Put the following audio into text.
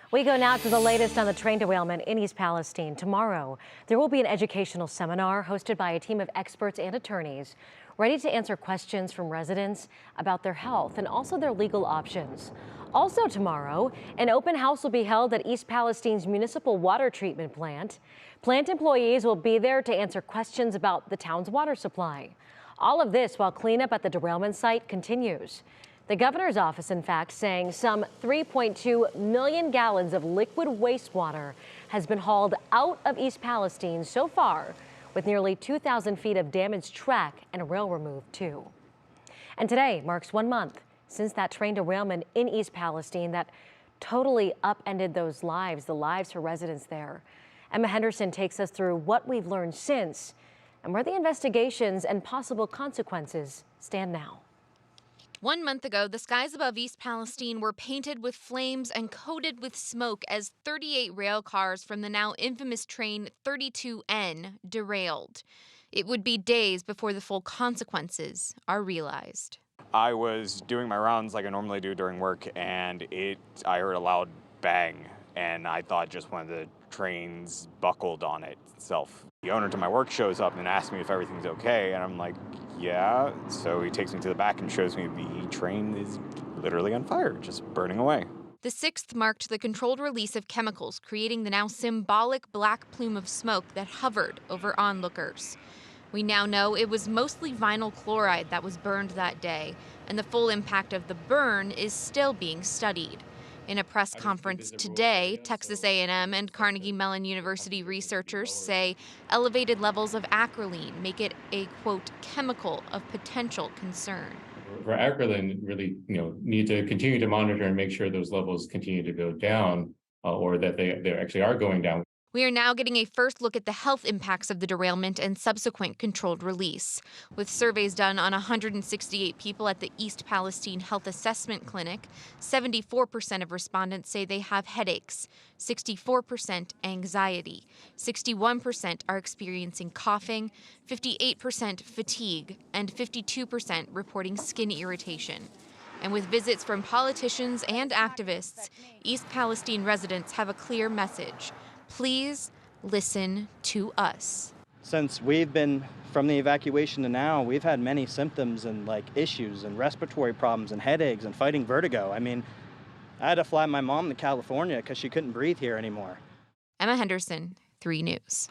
We go now to the latest on the train derailment in East Palestine. Tomorrow, there will be an educational seminar hosted by a team of experts and attorneys ready to answer questions from residents about their health and also their legal options. Also tomorrow, an open house will be held at East Palestine's municipal water treatment plant. Plant employees will be there to answer questions about the town's water supply. All of this while cleanup at the derailment site continues. The governor's office, in fact, saying some 3.2 million gallons of liquid wastewater has been hauled out of East Palestine so far, with nearly 2,000 feet of damaged track and rail removed, too. And today marks 1 month since that train derailment in East Palestine that totally upended those lives, the lives for residents there. Emma Henderson takes us through what we've learned since and where the investigations and possible consequences stand now. 1 month ago, the skies above East Palestine were painted with flames and coated with smoke as 38 rail cars from the now infamous train 32N derailed. It would be days before the full consequences are realized. I was doing my rounds like I normally do during work, and I heard a loud bang, and I thought just one of the trains buckled on itself. The owner to my work shows up and asks me if everything's okay, and I'm like, yeah. So he takes me to the back and shows me the train is literally on fire, just burning away. The 6th marked the controlled release of chemicals, creating the now symbolic black plume of smoke that hovered over onlookers. We now know it was mostly vinyl chloride that was burned that day, and the full impact of the burn is still being studied. In a press conference today, Texas A&M and Carnegie Mellon University researchers say elevated levels of acrolein make it a, quote, chemical of potential concern. For acrolein, really, need to continue to monitor and make sure those levels continue to go down, or that they actually are going down. We are now getting a first look at the health impacts of the derailment and subsequent controlled release. With surveys done on 168 people at the East Palestine Health Assessment Clinic, 74% of respondents say they have headaches, 64% anxiety, 61% are experiencing coughing, 58% fatigue, and 52% reporting skin irritation. And with visits from politicians and activists, East Palestine residents have a clear message. Please listen to us. Since we've been from the evacuation to now, we've had many symptoms and issues and respiratory problems and headaches and fighting vertigo. I mean, I had to fly my mom to California because she couldn't breathe here anymore. Emma Henderson, 3 News.